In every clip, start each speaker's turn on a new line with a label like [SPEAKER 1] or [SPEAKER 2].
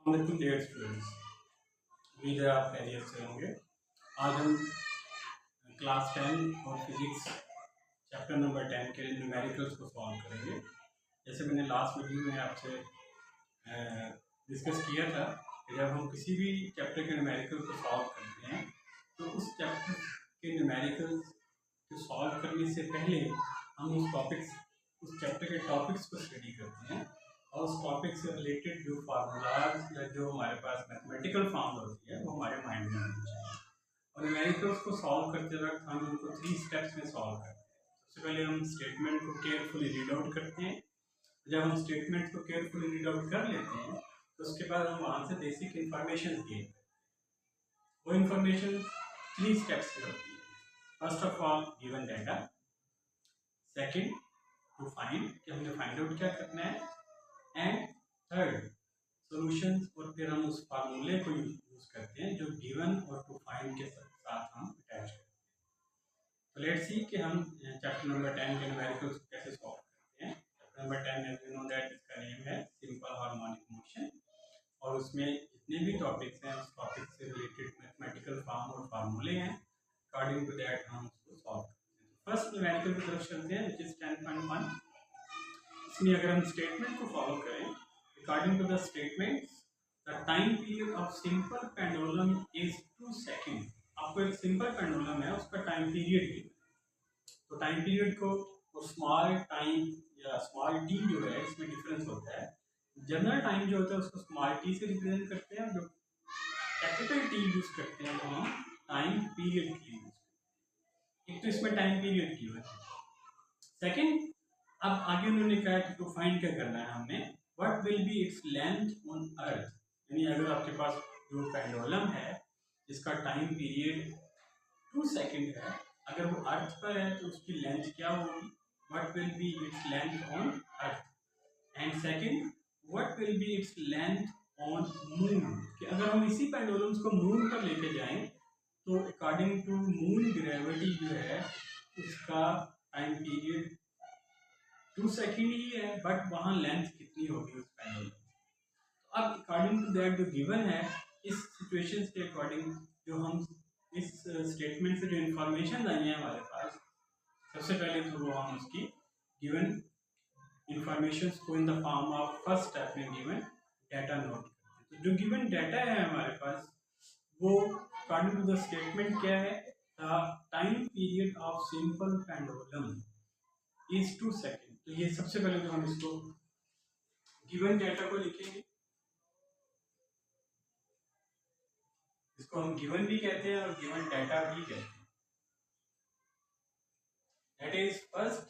[SPEAKER 1] Wonderful dear students, उम्मीद है आप खैरियत से होंगे। आज हम क्लास 10 और फिजिक्स चैप्टर नंबर 10 के न्यूमेरिकल्स को सॉल्व करेंगे। जैसे मैंने लास्ट वीडियो में आपसे डिस्कस किया था कि जब हम किसी भी चैप्टर के न्यूमेरिकल को सॉल्व करते हैं तो उस चैप्टर के न्यूमेरिकल्स को सॉल्व करने से पहले हम उस चैप्टर के टॉपिक्स को स्टडी करते हैं और उस टॉपिक से रिलेटेड जो फार्मूलाज या जो हमारे पास मैथमेटिकल फॉर्मूला होती है वो हमारे माइंड में होनी चाहिए। और न्यूमेरिकल्स को सॉल्व करते वक्त हम उनको 3 स्टेप्स में सॉल्व करते हैं। सबसे पहले हम स्टेटमेंट को केयरफुली रीड आउट करते हैं। जब हम स्टेटमेंट को केयरफुली रीड आउट कर लेते हैं तो उसके बाद हम वहाँ से बेसिक इंफॉर्मेशन गेन करते हैं। वो इंफॉर्मेशन 3 स्टेप्स की होती है। First of all given data, second to find कि हमने फाइंड आउट क्या करना है, एंड थर्ड सॉल्यूशंस, और फिर हम उस फार्मूले को यूज करते हैं जो गिवन और टू फाइंड के साथ हम अटैच करते हैं। तो लेट्स सी कि हम चैप्टर नंबर 10 के न्यूमेरिकल्स को कैसे सॉल्व करते हैं। Chapter number 10 as you know that इसका नेम है सिंपल हार्मोनिक मोशन, और उसमें जितने भी टॉपिक्स हैं उस टॉपिक से रिलेटेड मैथमेटिकल फॉर्म और फार्मूले हैं। अकॉर्डिंग टू दैट हम उसको सॉल्व करते हैं। फर्स्ट न्यूमेरिकल की तरफ चलते हैं, विच इज 10.1। इसमें अगर हम स्टेटमेंट को फॉलो करें, according to the statement the time period of simple pendulum is 2 second. आपको एक सिंपल पेंडुलम है उसका टाइम पीरियड गिवन है, तो टाइम पीरियड को स्मॉल टाइम या स्मॉल टी जो है इसमें डिफरेंस होता है। जनरल टाइम जो होता है उसको स्मॉल टी से रिप्रेजेंट करते हैं, जो कैपिटल टी यूज करते हैं तो हम टाइम पीरियड की यूज करते हैं। एक तो इसमें टाइम पीरियड गिवन है। सेकेंड, अब आगे उन्होंने कहा कि टू फाइंड क्या करना है हमने, what will B its length on अर्थ। यानी अगर आपके पास जो पेंडुलम है जिसका टाइम पीरियड 2 सेकेंड है, अगर वो अर्थ पर है तो उसकी लेंथ क्या होगी, what will B its length on earth. And second, what will B its length on moon, कि अगर हम इसी पेंडुलम्स को मून पर लेके जाएं तो अकॉर्डिंग टू मून ग्रेविटी जो है उसका टाइम पीरियड 2 सेकेंड ही है, बट वहाँ लेंथ कितनी होगी उस पेंडुलम। तो अब अकॉर्डिंग टू दैट जो गिवन है, इस सिचुएशंस के अकॉर्डिंग जो हम इस स्टेटमेंट से जो इंफॉर्मेशन आई है हमारे पास, सबसे पहले तो वो हम उसकी गिवन इंफॉर्मेशंस को in the form of first step में गिवन डाटा नोट करते हैं। तो जो गिवन डाटा है हमारे पास वो अकॉर्डिंग टू द स्टेटमेंट क्या है, the time period of simple pendulum is 2 second. तो ये सबसे पहले तो हम इसको गिवन डाटा को लिखेंगे, इसको हम गिवन भी कहते हैं और गिवन डाटा भी कहते हैं। That is first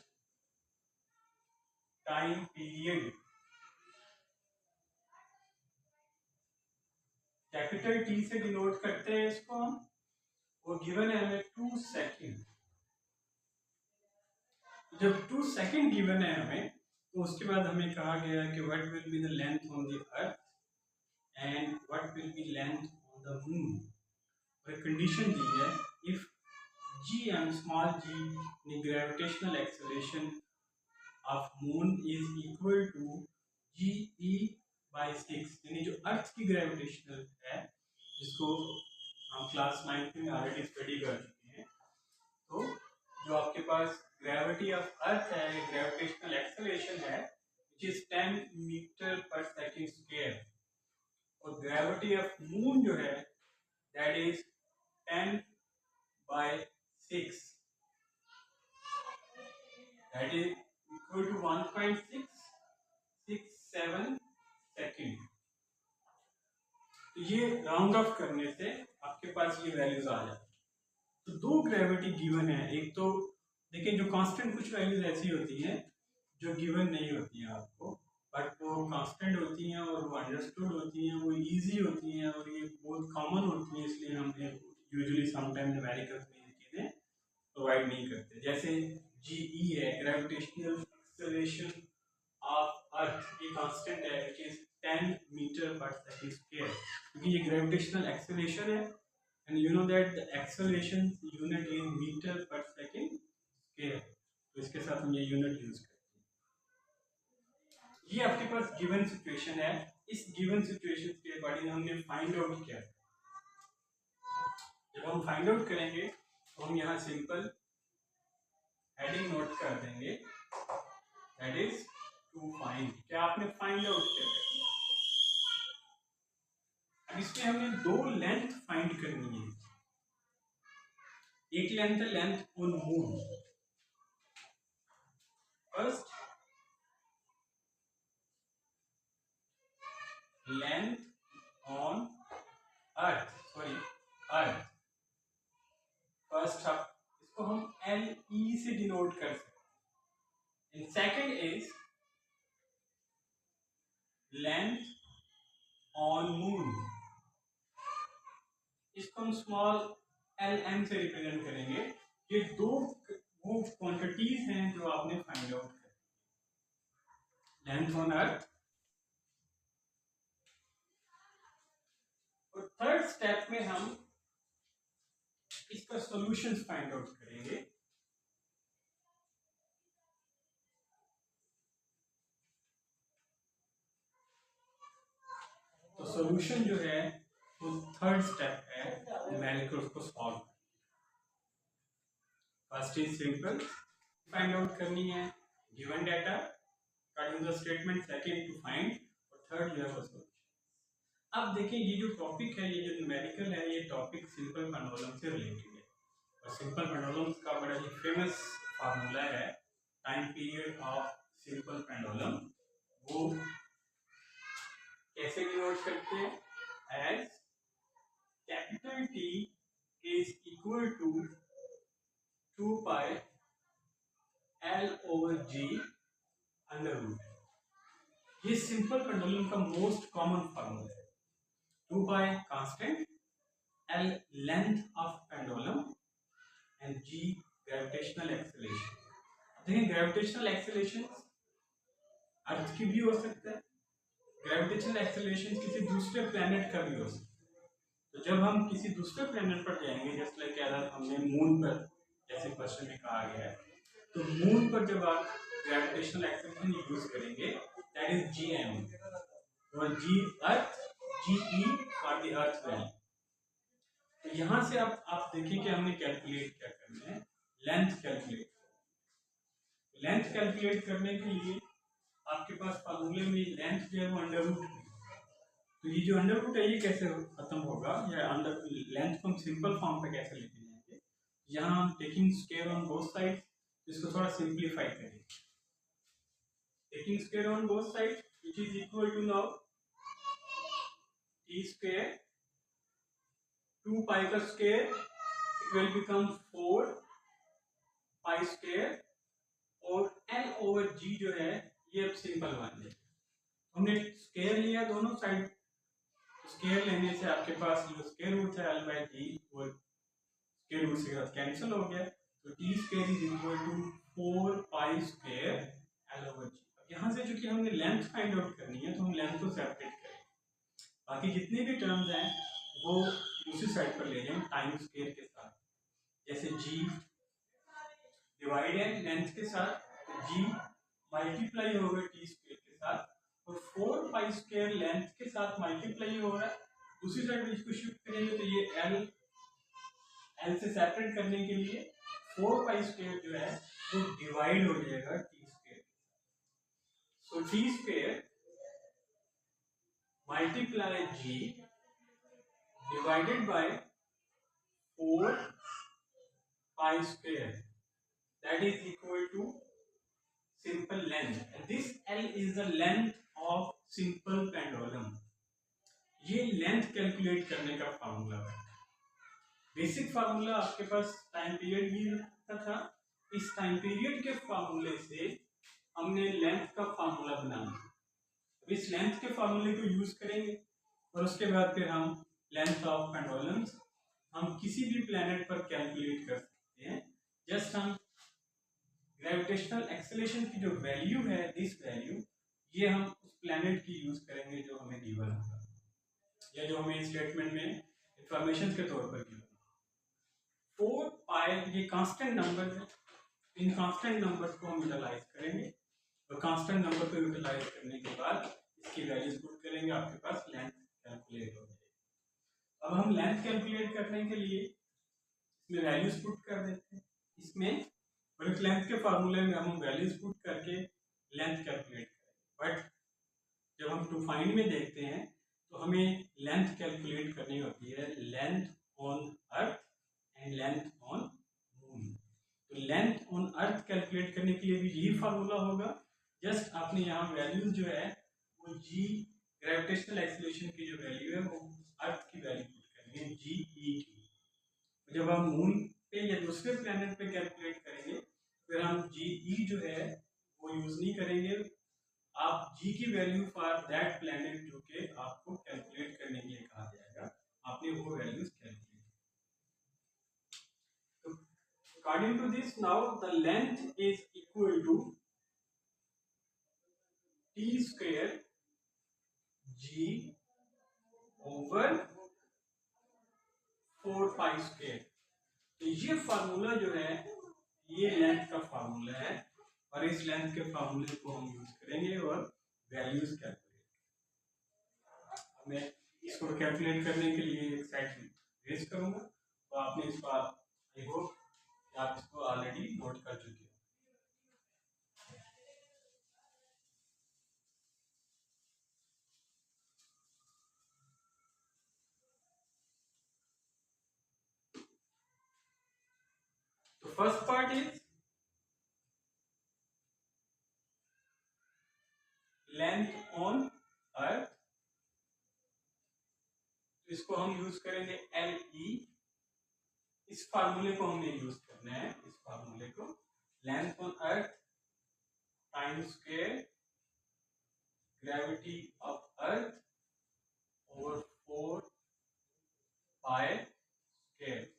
[SPEAKER 1] time period, capital T से डिनोट करते हैं इसको हम, वो गिवन है हमें 2 सेकेंड। जब 2 सेकेंड गिवन है हमें तो उसके बाद हमें कहा गया कि what will be the length on the earth and what will be length on the moon. और कंडीशन दी है, if gm small g gravitational acceleration of moon is equal to ge/6, यानी जो अर्थ की ग्रेविटेशनल है जिसको हम क्लास 9 में ऑलरेडी स्टडी कर चुके हैं, तो जो आपके पास ग्रेविटी ऑफ अर्थ है, ग्रेविटेशनल एक्सेलरेशन है which is 10 metre per second square, और ग्रेविटी ऑफ मून जो है that is 10/6, that is equal to 1.667 second. तो ये राउंड ऑफ करने से आपके पास ये वैल्यूज आ जाती है। तो 2 ग्रेविटी गिवन है, एक तो देखिए जो कांस्टेंट कुछ वैल्यूज ऐसी होती हैं जो गिवन नहीं होती हैं आपको, बट वो कांस्टेंट होती हैं और वो अंडरस्टूड होती हैं, वो इजी होती हैं और ये बहुत कॉमन होती हैं, इसलिए हमने यूजुअली समटाइम न्यूमेरिकल्स में ये चीज़ें प्रोवाइड नहीं करते। जैसे जीई है, ग्रेविटेशनल एक्सेलरेशन ऑफ अर्थ, ये कांस्टेंट है which is 10 metre per second square, क्योंकि ये ग्रेविटेशनल एक्सेलरेशन है and you know that the acceleration unit is meter per second square, तो इसके साथ हम ये यूनिट यूज करते हैं। ये आपके पास गिवन सिचुएशन है इस गिवन सिचुएशन के अकॉर्डिंग हमने फाइंड आउट किया। जब हम फाइंड आउट करेंगे तो हम यहाँ सिंपल हेडिंग नोट कर देंगे, दैट इज टू फाइंड। क्या आपने फाइंड आउट किया है। अब इसमें हमें दो लेंथ फाइंड करनी है। एक लेंथ है length on moon. First length on earth, sorry earth. First इसको हम LE से डिनोट कर सकते हैं। And second is length on moon, इसको हम स्मॉल LM से रिप्रेजेंट करेंगे। ये दो वो क्वांटिटीज हैं जो आपने फाइंड आउट कर, लेंथ ऑन अर्थ। और थर्ड स्टेप में हम इसका सॉल्यूशंस फाइंड आउट करेंगे। तो सॉल्यूशन जो है वो थर्ड स्टेप है न्यूमेरिकल्स को solve. First is simple find out करनी है given data according the statement, second to find, और third you have a solution. अब देखिए ये जो टॉपिक है, ये जो न्यूमेरिकल है, ये टॉपिक सिंपल पेंडुलम से रिलेटेड है। और सिंपल पेंडुलम का बड़ा ही फेमस फार्मूला है time period of simple pendulum. वो कैसे डिनोट करते हैं as capital T is equal to 2 pi L/G under root. ये सिंपल पेंडुलम का मोस्ट कॉमन फार्मूला है। 2 pi constant, L length of pendulum and G gravitational acceleration. देखिए gravitational acceleration earth की भी हो सकता है, ग्रेविटेशनल एक्सेलरेशन किसी दूसरे प्लेनेट का भी हो सकता है। तो जब हम किसी दूसरे प्लेनेट पर जाएंगे, जैसे लाइक अगर हमने मून पर, जैसे क्वेश्चन में कहा गया है, तो मून पर जब आप ग्रेविटेशनल एक्सेलरेशन यूज करेंगे दैट इज GM, और G earth, GE for the earth value. तो यहां से आप देखिए कि हमने कैलकुलेट क्या करना है, लेंथ कैलकुलेट। लेंथ कैलकुलेट करने के लिए आपके पास फार्मूले में लेंथ जो है वो अंडर रूट है। तो ये जो अंडर रूट है ये कैसे खत्म होगा, या अंडर लेंथ को हम सिंपल फॉर्म पे कैसे लेके जाएंगे। यहाँ हम taking square on both side, इसको थोड़ा सिंप्लीफाई करेंगे। Taking square on both side which is equal to now t square 2 pi का square it will become 4 pi square, और L/G जो है ये अब सिंपल मान लिया। हमने स्क्वायर लिया दोनों साइड, स्क्वायर लेने से आपके पास जो स्क्वायर रूट है L/G वो स्क्वायर रूट से कैंसिल हो गया। तो t square is equal to 4 pi square L/G। यहाँ से चूंकि हमने लेंथ फाइंड आउट करनी है तो हम लेंथ को सेपरेट करेंगे, बाकी जितने भी टर्म्स हैं वो दूसरी साइड पर ले जाएं टाइम स्क्वायर के साथ। जैसे g डिवाइड है लेंथ के साथ, तो g मल्टीप्लाई होगा t स्क्वायर के साथ, और 4 पाई स्क्वायर लेंथ के साथ मल्टीप्लाई हो रहा है। दूसरी साइड इसको शिफ्ट करेंगे तो ये L से सेपरेट करने के लिए 4 पाई स्क्वायर जो है वो डिवाइड हो जाएगा t square. So t square multiply g divided by 4 pi square, that is equal to simple length, and this L is the length of simple pendulum। ये लेंथ कैलकुलेट करने का formula है। Basic formula आपके पास time period भी रखा था, इस time period के फार्मूले से हमने लेंथ का फार्मूला बनाना। इस लेंथ के फार्मूले को यूज करेंगे और उसके बाद फिर हम लेंथ ऑफ पेंडुलम्स हम किसी भी प्लेनेट पर कैलकुलेट कर सकते हैं। जस्ट हम ग्रेविटेशनल एक्सेलरेशन की जो वैल्यू है, दिस वैल्यू, ये हम उस प्लेनेट की यूज करेंगे जो हमें गिवन होगा, या जो हमें स्टेटमेंट में इंफॉर्मेशन के तौर पर गिवन। 4 पाई ये कांस्टेंट नंबर है, इन कांस्टेंट नंबर्स को हम यूटिलाइज करेंगे, और कांस्टेंट नंबर को यूटिलाइज करने के बाद इसकी वैल्यूज पुट करेंगे, आपके पास लेंथ कैलकुलेट हो जाएगी। अब हम लेंथ कैलकुलेट करने के लिए इसमें वैल्यूज पुट कर देते हैं। इसमें ब्रेक लेंथ के फार्मूले में हम वैल्यूज पुट करके लेंथ कैलकुलेट करेंगे, बट जब हम टू फाइंड में देखते हैं तो हमें लेंथ कैलकुलेट करनी होती है, length on earth and length on moon. तो लेंथ ऑन अर्थ कैलकुलेट करने के लिए भी यही फार्मूला होगा, जस्ट आपने यहाँ वैल्यूज जो है वो जी ग्रेविटेशनल एक्सीलरेशन की जो वैल्यू है वो अर्थ की वैल्यू पुट करेंगे, जी ई की। जब हम मून पे या दूसरे प्लेनेट पे कैलकुलेट करेंगे फिर हम जी ई जो है वो यूज नहीं करेंगे, आप जी की वैल्यू फॉर दैट प्लेनेट जो कि आपको कैलकुलेट करने के लिए कहा जाएगा, आपने वो वैल्यूज कैलकुलेट। तो according to this, now the length is equal to t square g over 4 pi square। तो ये फार्मूला जो है ये लेंथ का फार्मूला है और इस लेंथ के फार्मूले को हम यूज करेंगे और वैल्यूज कैलकुलेट। मैं इसको कैलकुलेट करने के लिए एक साइड रेज करूंगा, तो आपने इसको आई होप कि आप इसको ऑलरेडी नोट कर चुके हो। तो first part is length on अर्थ, तो इसको हम यूज करेंगे एल ई। इस फार्मूले को हमने यूज करना है, इस फार्मूले को length on earth time square gravity of earth over 4 pi square.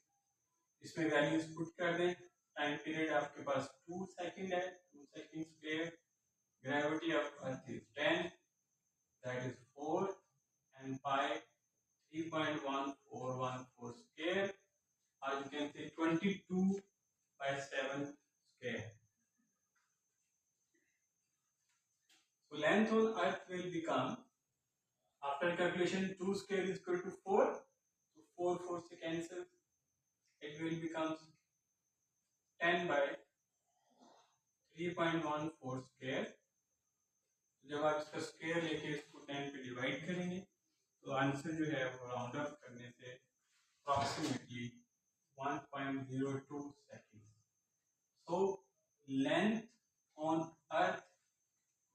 [SPEAKER 1] इसमें वैल्यूज पुट कर दें। टाइम पीरियड आपके पास 2 सेकंड है, 2 second square. Gravity of earth is 10, that is 4, and pi 3.1414 square, or you can say 22/7 square. So length on earth will become, after calculation 2 square is equal to 4, so 4 se cancel, it will become 10 by 3.14 square। जब आप इसका square लेके इसको 10 पे divide करेंगे तो answer जो है वो राउंड ऑफ करने से approximately 1.02 second. So length on earth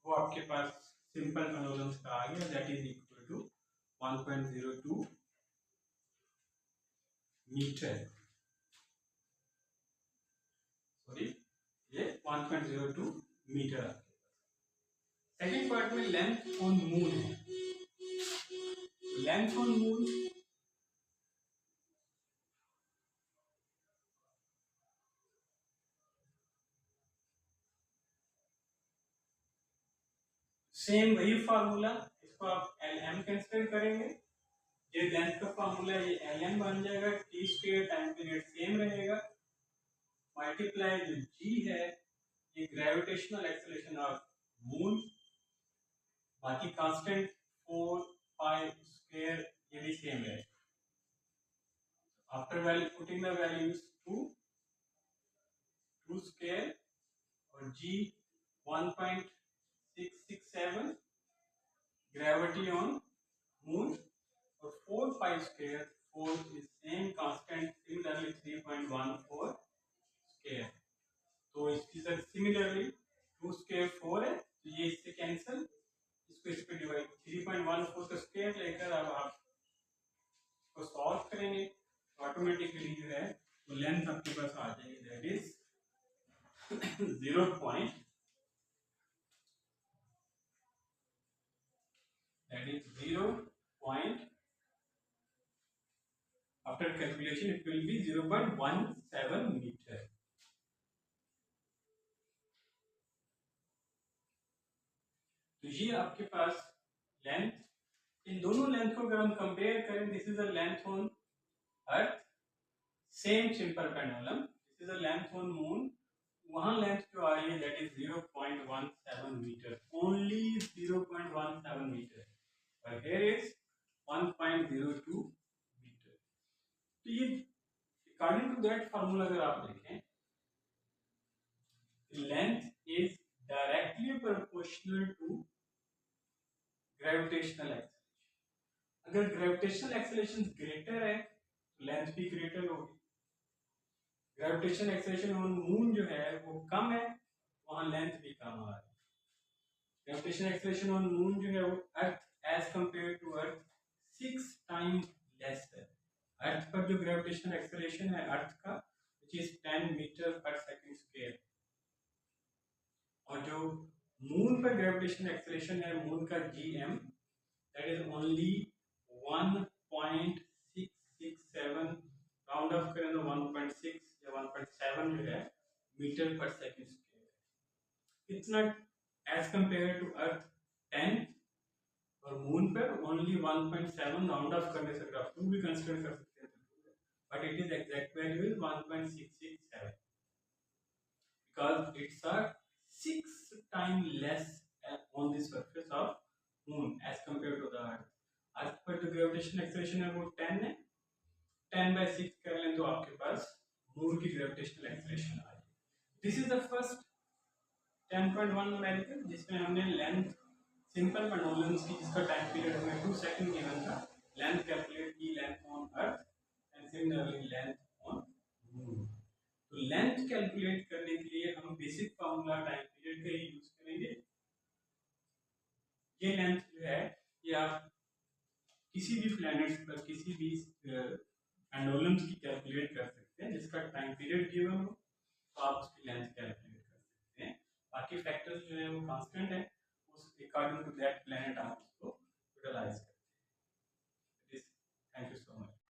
[SPEAKER 1] वो आपके पास सिंपल कन्वर्जेंस का आ गया, that is equal to 1.02 metre. Sorry, ये 1.02 मीटर आपके पास। सेकेंड पार्ट में लेंथ ऑन मून है। लेंथ ऑन मून सेम वही फार्मूला, इसको आप एल एम कंसिडर करेंगे। ये लेंथ का फार्मूला ये एल एम बन जाएगा, T square time period same रहेगा, मल्टीप्लाई जो जी है ये ग्रेविटेशनल एक्सेलरेशन ऑफ मून, बाकी कांस्टेंट 4 पाई स्क्वायर ये भी सेम है। After value putting the values 2 square और जी 1.667 ग्रेविटी ऑन मून और 4 pi square, 4 is same constant, similarly 3.14 square. तो इसकी सर सिमिलरली 2 स्क्वायर 4 है, तो ये इससे कैंसिल, इसको इस पे डिवाइड 3.14 का स्क्वायर लेकर अब आप इसको सॉल्व करेंगे तो ऑटोमेटिकली जो है तो लेंथ आपके पास आ जाएगी, that is 0. After calculation it will be 0.17 meter। तो ये आपके पास लेंथ, इन दोनों लेंथ को अगर हम कंपेयर करें, this is a length on earth, same simple pendulum, this is a length on moon वहाँ लेंथ जो आ रही है that is 0.17 metre, only 0.17 metre, और हियर इज 1.02 मीटर। तो ये अकॉर्डिंग टू दैट फार्मूला अगर आप देखें, length is directly proportional to gravitational acceleration. अगर ग्रेविटेशनल एक्सेलरेशन ग्रेटर है तो लेंथ भी ग्रेटर होगी। ग्रेविटेशनल एक्सेलरेशन ऑन मून जो है वो कम है, वहां लेंथ भी कम आ रही है। ग्रेविटेशनल एक्सेलरेशन ऑन मून जो है वो earth as compare to earth 6 times less है। अर्थ पर जो ग्रेविटेशनल एक्सेलरेशन है अर्थ का विच इज 10 मीटर पर सेकंड स्क्वायर, और जो मून पर ग्रेविटेशनल एक्सेलरेशन है मून का GM that is only 1.667, round off करें तो 1.6 या 1.7 जो है मीटर पर second square. It's not as compare to earth 10 और मून पर ओनली 1.7, राउंड ऑफ करने से अगर आप 2 भी कंसीडर कर सकते हैं तो, but it is exact value is 1.667 because it's a 6 times less on the surface of moon as compared to the earth. अर्थ पर जो ग्रेविटेशनल एक्सेलरेशन है वो 10 है, 10/6 कर लें तो आपके पास मून की ग्रेविटेशनल एक्सेलरेशन आ जाएगी। This is the first 10.1 numerical जिसमें हमने लेंथ सिंपल पेंडुलम्स की, जिसका टाइम पीरियड हमें 2 सेकंड गिवन था, लेंथ कैलकुलेट की, length on earth and similarly length on moon. तो लेंथ कैलकुलेट करने के लिए हम बेसिक फार्मूला टाइम पीरियड का ही यूज करेंगे। ये लेंथ जो है ये आप किसी भी प्लैनेट्स पर किसी भी पेंडुलम्स की कैलकुलेट कर सकते हैं जिसका टाइम पीरियड गिवन हो, तो आप उसकी लेंथ कैलकुलेट कर सकते हैं। बाकी फैक्टर्स जो है वो कांस्टेंट है, उस अकॉर्डिंग टू दैट प्लैनेट आप उसको यूटिलाइज